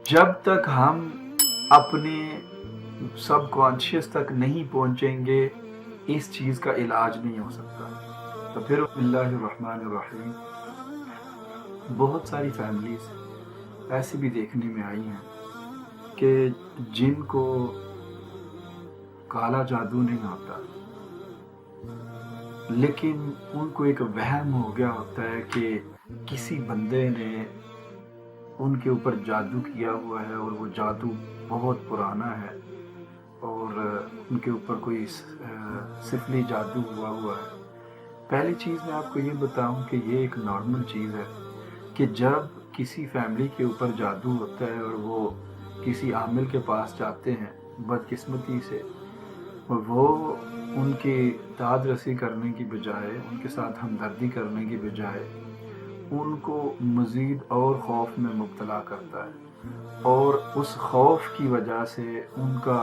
जब तक हम अपने सब कॉन्शियस तक नहीं पहुंचेंगे, इस चीज़ का इलाज नहीं हो सकता। तो फिर बिस्मिल्लाहिर्रहमानिर्रहीम, बहुत सारी फैमिलीज़ ऐसी भी देखने में आई हैं कि जिनको काला जादू नहीं आता, लेकिन उनको एक वहम हो गया होता है कि किसी बंदे ने उनके ऊपर जादू किया हुआ है और वो जादू बहुत पुराना है और उनके ऊपर कोई सिफली जादू हुआ है। पहली चीज़ मैं आपको ये बताऊं कि ये एक नॉर्मल चीज़ है कि जब किसी फैमिली के ऊपर जादू होता है और वो किसी आमिल के पास जाते हैं, बदकिस्मती से वो उनकी दाद रसी करने की बजाय, उनके साथ हमदर्दी करने की बजाय उनको मज़ीद और खौफ में मुब्तला करता है और उस खौफ की वजह से उनका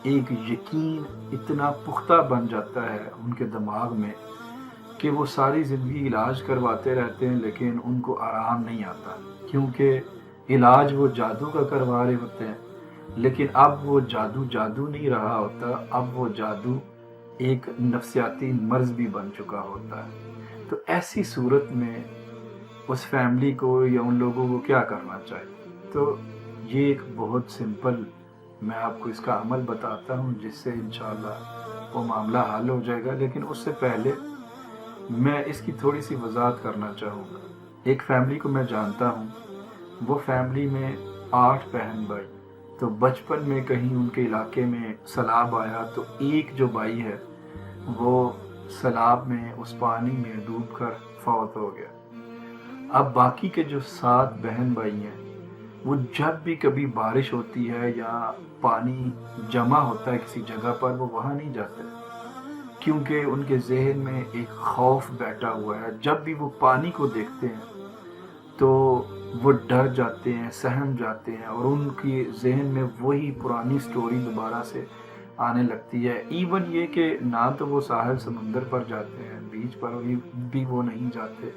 एक यकीन इतना पुख्ता बन जाता है उनके दिमाग में कि वो सारी ज़िंदगी इलाज करवाते रहते हैं, लेकिन उनको आराम नहीं आता, क्योंकि इलाज वो जादू का करवा रहे होते हैं, लेकिन अब वो जादू जादू नहीं रहा होता, अब वो जादू एक नफ्सियाती मर्ज़ भी बन चुका होता है। तो ऐसी सूरत में उस फैमिली को या उन लोगों को क्या करना चाहिए? तो ये एक बहुत सिंपल, मैं आपको इसका अमल बताता हूँ जिससे इंशाअल्लाह वो मामला हल हो जाएगा। लेकिन उससे पहले मैं इसकी थोड़ी सी वजाहत करना चाहूँगा। एक फैमिली को मैं जानता हूँ, वो फैमिली में 8 बहन भाई। तो बचपन में कहीं उनके इलाके में सैलाब आया तो एक जो भाई है वो सैलाब में उस पानी में डूबकर फौत हो गया। अब बाकी के जो 7 बहन भाई हैं, वो जब भी कभी बारिश होती है या पानी जमा होता है किसी जगह पर, वो वहाँ नहीं जाते, क्योंकि उनके जहन में एक खौफ बैठा हुआ है। जब भी वो पानी को देखते हैं तो वो डर जाते हैं, सहम जाते हैं और उनकी जहन में वही पुरानी स्टोरी दोबारा से आने लगती है। इवन ये कि ना तो वो साहिल समंदर पर जाते हैं, बीच पर भी वो नहीं जाते,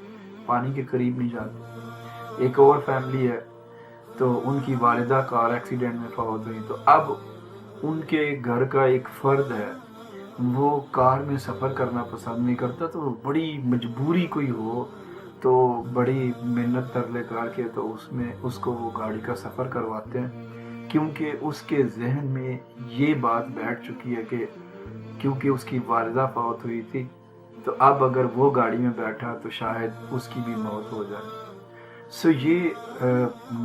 पानी के करीब नहीं जाते। एक और फैमिली है, तो उनकी वालिदा कार एक्सीडेंट में फौत हुई, तो अब उनके घर का एक फ़र्द है, वो कार में सफ़र करना पसंद नहीं करता, तो बड़ी मजबूरी कोई हो तो बड़ी मेहनत तरले करके तो उसमें उसको वो गाड़ी का सफ़र करवाते हैं, क्योंकि उसके जहन में ये बात बैठ चुकी है कि क्योंकि उसकी वालिदा फौत हुई थी, तो अब अगर वो गाड़ी में बैठा तो शायद उसकी भी मौत हो जाए। सो ये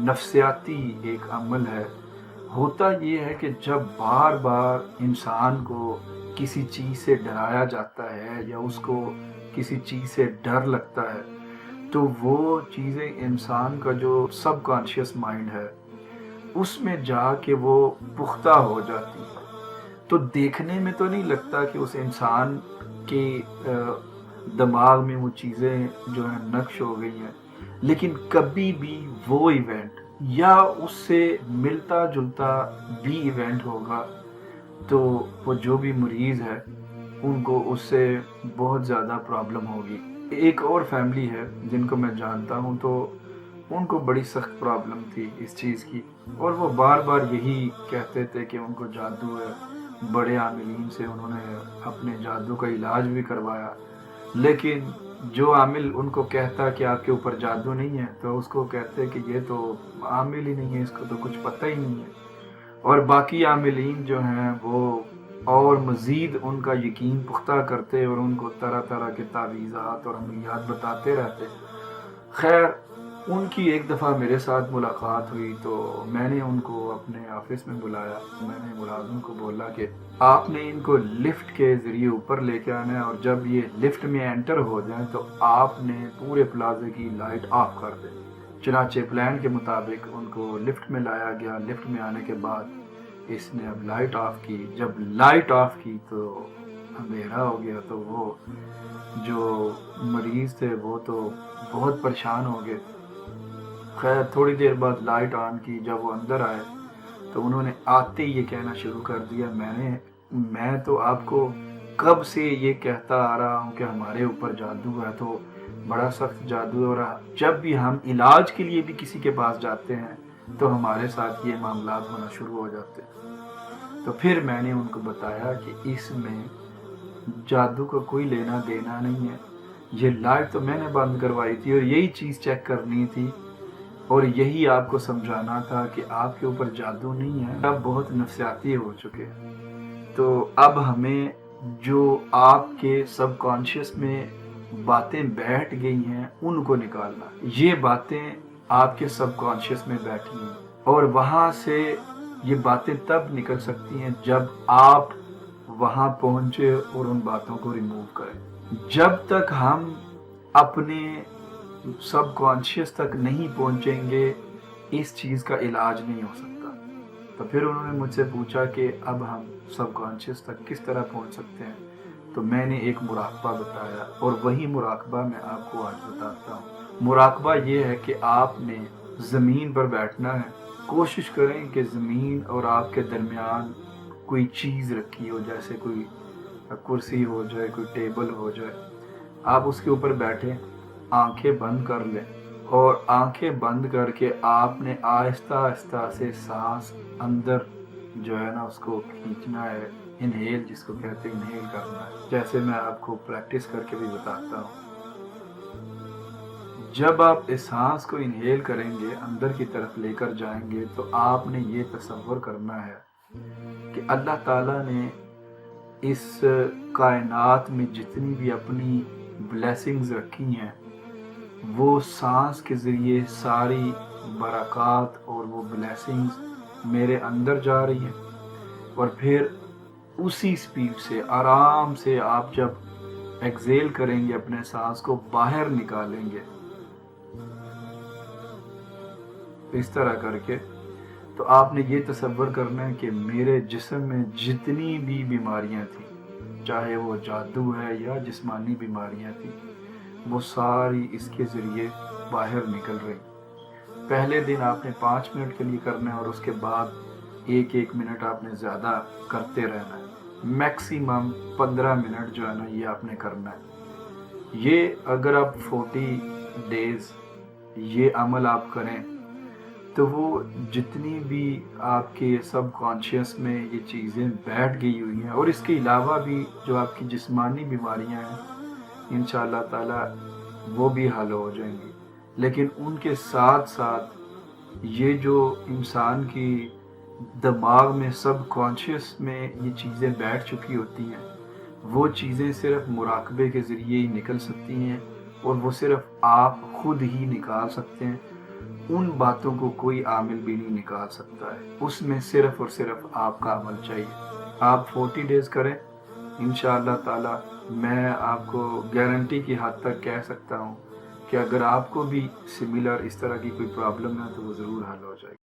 नफ्सियाती एक अमल है। होता ये है कि जब बार बार इंसान को किसी चीज़ से डराया जाता है या उसको किसी चीज़ से डर लगता है, तो वो चीज़ें इंसान का जो सबकॉन्शियस माइंड है उसमें जाके वो पुख्ता हो जाती है। तो देखने में तो नहीं लगता कि उस इंसान के दिमाग में वो चीज़ें जो है नक्श हो गई हैं, लेकिन कभी भी वो इवेंट या उससे मिलता जुलता भी इवेंट होगा तो वो जो भी मरीज़ है उनको उससे बहुत ज़्यादा प्रॉब्लम होगी। एक और फैमिली है जिनको मैं जानता हूँ, तो उनको बड़ी सख्त प्रॉब्लम थी इस चीज़ की और वो बार बार यही कहते थे कि उनको जादू है। बड़े आमिलीन से उन्होंने अपने जादू का इलाज भी करवाया, लेकिन जो आमिल उनको कहता कि आपके ऊपर जादू नहीं है, तो उसको कहते कि ये तो आमिल ही नहीं है, इसको तो कुछ पता ही नहीं है। और बाकी आमिलीन जो हैं वो और मज़ीद उनका यकीन पुख्ता करते और उनको तरह तरह के तावीज़ात और अमलियात बताते रहते। खैर, उनकी एक दफ़ा मेरे साथ मुलाकात हुई तो मैंने उनको अपने ऑफिस में बुलाया। मैंने मुलाजिम को बोला कि आपने इनको लिफ्ट के ज़रिए ऊपर लेके आना है और जब ये लिफ्ट में एंटर हो जाएं तो आपने पूरे प्लाजे की लाइट ऑफ कर दें। चनाचे प्लान के मुताबिक उनको लिफ्ट में लाया गया। लिफ्ट में आने के बाद इसने अब लाइट ऑफ की। जब लाइट ऑफ की तो अंधेरा हो गया, तो वो जो मरीज़ थे वो तो बहुत परेशान हो गए। खैर, थोड़ी देर बाद लाइट ऑन की। जब वो अंदर आए तो उन्होंने आते ही ये कहना शुरू कर दिया, मैं तो आपको कब से ये कहता आ रहा हूँ कि हमारे ऊपर जादू है, तो बड़ा सख्त जादू हो रहा। जब भी हम इलाज के लिए भी किसी के पास जाते हैं تو ہمارے ساتھ یہ معاملات ہونا شروع ہو جاتے ہیں۔ تو پھر میں نے ان کو بتایا کہ اس میں جادو کا کوئی لینا دینا نہیں ہے، یہ لائٹ تو میں نے بند کروائی تھی اور یہی چیز چیک کرنی تھی اور یہی آپ کو سمجھانا تھا کہ آپ کے اوپر جادو نہیں ہے، اب بہت نفسیاتی ہو چکے ہیں۔ تو اب ہمیں جو آپ کے سب کانشیس میں باتیں بیٹھ گئی ہیں ان کو نکالنا، یہ باتیں آپ کے سب کانشیس میں بیٹھی ہیں اور وہاں سے یہ باتیں تب نکل سکتی ہیں جب آپ وہاں پہنچے اور ان باتوں کو ریموو کریں۔ جب تک ہم اپنے سب کانشیس تک نہیں پہنچیں گے اس چیز کا علاج نہیں ہو سکتا۔ تو پھر انہوں نے مجھ سے پوچھا کہ اب ہم سب کانشیس تک کس طرح پہنچ سکتے ہیں، تو میں نے ایک مراقبہ بتایا اور وہی مراقبہ میں آپ کو آج بتاتا ہوں۔ مراقبہ یہ ہے کہ آپ نے زمین پر بیٹھنا ہے، کوشش کریں کہ زمین اور آپ کے درمیان کوئی چیز رکھی ہو، جیسے کوئی کرسی ہو جائے، کوئی ٹیبل ہو جائے، آپ اس کے اوپر بیٹھیں، آنکھیں بند کر لیں اور آنکھیں بند کر کے آپ نے آہستہ آہستہ سے سانس اندر جو ہے نا اس کو کھینچنا ہے، انہیل جس کو کہتے ہیں انہیل کرنا ہے، جیسے میں آپ کو پریکٹس کر کے بھی بتاتا ہوں۔ جب آپ اس سانس کو انہیل کریں گے، اندر کی طرف لے کر جائیں گے، تو آپ نے یہ تصور کرنا ہے کہ اللہ تعالیٰ نے اس کائنات میں جتنی بھی اپنی بلیسنگز رکھی ہیں وہ سانس کے ذریعے ساری برکات اور وہ بلیسنگز میرے اندر جا رہی ہیں، اور پھر اسی سپیڈ سے آرام سے آپ جب ایکزیل کریں گے اپنے سانس کو باہر نکالیں گے اس طرح کر کے، تو آپ نے یہ تصور کرنا ہے کہ میرے جسم میں جتنی بھی بیماریاں تھیں، چاہے وہ جادو ہے یا جسمانی بیماریاں تھیں، وہ ساری اس کے ذریعے باہر نکل رہی۔ پہلے دن آپ نے 5 منٹ کے لیے کرنا ہے اور اس کے بعد 1 منٹ آپ نے زیادہ کرتے رہنا ہے، میکسیمم 15 منٹ جو ہے نا یہ آپ نے کرنا ہے۔ یہ اگر آپ 40 ڈیز یہ عمل آپ کریں تو وہ جتنی بھی آپ کے سب کانشیس میں یہ چیزیں بیٹھ گئی ہوئی ہیں اور اس کے علاوہ بھی جو آپ کی جسمانی بیماریاں ہیں انشاءاللہ تعالی وہ بھی حل ہو جائیں گی، لیکن ان کے ساتھ ساتھ یہ جو انسان کی دماغ میں سب کانشیس میں یہ چیزیں بیٹھ چکی ہوتی ہیں وہ چیزیں صرف مراقبے کے ذریعے ہی نکل سکتی ہیں اور وہ صرف آپ خود ہی نکال سکتے ہیں، ان باتوں کو کوئی عامل بھی نہیں نکال سکتا ہے، اس میں صرف اور صرف آپ کا عمل چاہیے۔ آپ 40 ڈیز کریں انشاءاللہ تعالی، میں آپ کو گارنٹی کی حد تک کہہ سکتا ہوں کہ اگر آپ کو بھی سملر اس طرح کی کوئی پرابلم ہے تو وہ ضرور حل ہو جائے گی۔